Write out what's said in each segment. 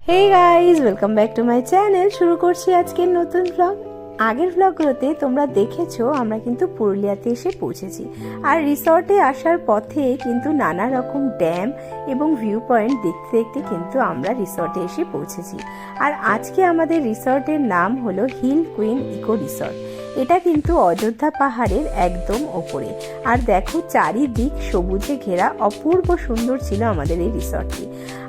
Hey guys, welcome back to my channel. শুরু করছি আজকের নতুন ব্লগ। আগের ব্লগগুলোতে তোমরা দেখেছো আমরা কিন্তু পুরুলিয়াতে এসে পৌঁছেছি, আর রিসর্টে আসার পথে কিন্তু নানা রকম ড্যাম এবং ভিউ পয়েন্ট দেখতে দেখতে কিন্তু আমরা রিসর্টে এসে পৌঁছেছি। আর আজকে আমাদের রিসর্টের নাম হলো হিল কুইন ইকো রিসর্ট। এটা কিন্তু অযোধ্যা পাহাড়ের একদম ওপরে। আর দেখো চারিদিক সবুজে ঘেরা, অপূর্ব সুন্দর ছিল আমাদের এই রিসর্টটি।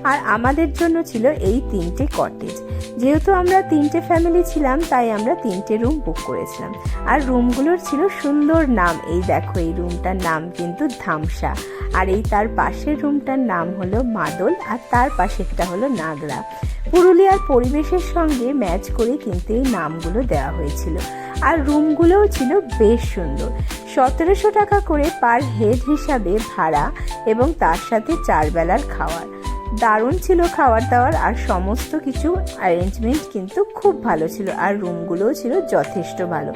আর আমাদের জন্য ছিল এই 3টে কটেজ। যেহেতু আমরা 3টে ফ্যামিলি ছিলাম, তাই আমরা 3টে রুম বুক করেছিলাম। আর রুমগুলোর ছিল সুন্দর নাম। এই দেখো, এই রুমটার নাম কিন্তু ধামসা, আর এই তার পাশের রুমটার নাম হলো মাদল, আর তার পাশেরটা হলো নাগরা। পুরুলিয়ার পরিবেশের সঙ্গে ম্যাচ করে কিন্তু এই নামগুলো দেওয়া হয়েছিল। আর রুমগুলোও ছিল বেশ সুন্দর। 1700 টাকা করে পার হেড হিসাবে ভাড়া, এবং তার সাথে 4 বেলার খাওয়ার। দারুণ ছিল খাবার দাবার, আর সমস্ত কিছু অ্যারেঞ্জমেন্ট কিন্তু খুব ভালো ছিল, আর রুমগুলোও ছিল যথেষ্ট ভালো।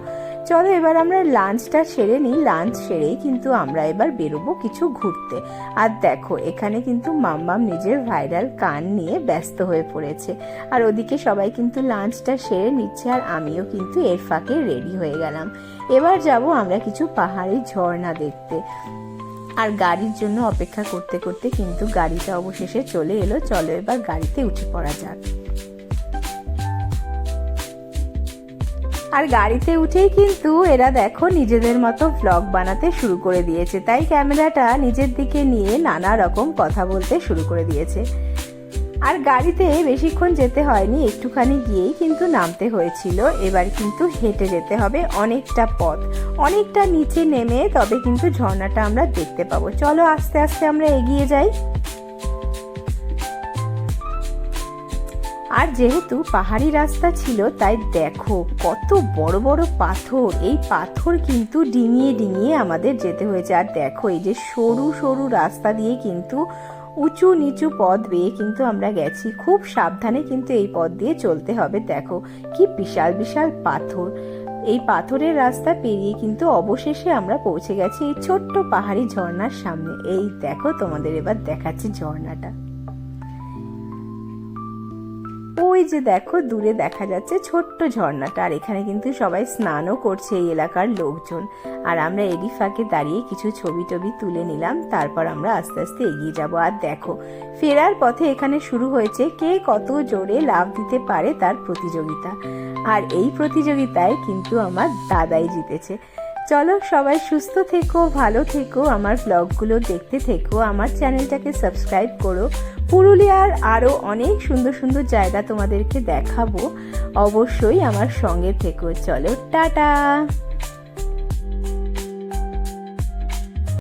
চলো এবার আমরা লাঞ্চটা সেরে নিই। লাঞ্চ সেরেই কিন্তু আমরা এবার বেরোবো কিছু ঘুরতে। আর দেখো, এখানে কিন্তু মাম্মাম নিজের ভাইরাল কান নিয়ে ব্যস্ত হয়ে পড়েছে, আর ওদিকে সবাই কিন্তু লাঞ্চটা সেরে নিচ্ছে, আর আমিও কিন্তু এর ফাঁকে রেডি হয়ে গেলাম। এবার যাব আমরা কিছু পাহাড়ি ঝর্ণা দেখতে। আর গাড়ির জন্য অপেক্ষা করতে করতে কিন্তু গাড়িটা অবশেষে চলে এলো। চলো এবার গাড়িতে উঠে পড়া যাক। আর গাড়িতে উঠেই কিন্তু এরা দেখো নিজেদের মতো ব্লগ বানাতে শুরু করে দিয়েছে, তাই ক্যামেরাটা নিজের দিকে নিয়ে নানা রকম কথা বলতে শুরু করে দিয়েছে। আর গাড়িতে বেশিক্ষণ যেতে হয়নি, একটুখানি গিয়েই কিন্তু নামতে হয়েছিল। এবার কিন্তু হেঁটে যেতে হবে অনেকটা পথ, অনেকটা নিচে নেমে তবে কিন্তু ঝর্ণাটা আমরা দেখতে পাবো। চলো আস্তে আস্তে আমরা এগিয়ে যাই। আর যেহেতু পাহাড়ি রাস্তা ছিল, তাই দেখো কত বড় বড় পাথর। এই পাথর কিন্তু ডিঙিয়ে ডিঙিয়ে আমাদের যেতে হয়েছে। আর দেখো, এই যে সরু সরু রাস্তা দিয়ে কিন্তু উঁচু নিচু পথ বেয়ে কিন্তু আমরা গেছি। খুব সাবধানে কিন্তু এই পথ দিয়ে চলতে হবে। দেখো কি বিশাল বিশাল পাথর। এই পাথরের রাস্তা পেরিয়ে কিন্তু অবশেষে আমরা পৌঁছে গেছি এই ছোট্ট পাহাড়ি ঝর্ণার সামনে। এই দেখো, তোমাদের এবার দেখাচ্ছি ঝর্ণাটা। ওই যে দেখো, দূরে দেখা যাচ্ছে ছোট্ট ঝর্ণাটা। আর এখানে কিন্তু সবাই স্নানও করছে, এই এলাকার লোকজন। আর আমরা এরই ফাঁকে দাঁড়িয়ে কিছু ছবি টবি তুলে নিলাম। তারপর আমরা আস্তে আস্তে এগিয়ে যাব। আর দেখো, ফেরার পথে এখানে শুরু হয়েছে কে কত জোরে লাফ দিতে পারে তার প্রতিযোগিতা। আর এই প্রতিযোগিতায় কিন্তু আমার দাদাই জিতেছে। চলো সবাই সুস্থ থেকো, ভালো থেকো, আমার ব্লগগুলো দেখতে থেকো, আমার চ্যানেলটাকে সাবস্ক্রাইব করো। পুরুলিয়ার আরও অনেক সুন্দর সুন্দর জায়গা তোমাদেরকে দেখাবো। অবশ্যই আমার সঙ্গে থেকো। চলো টাটা।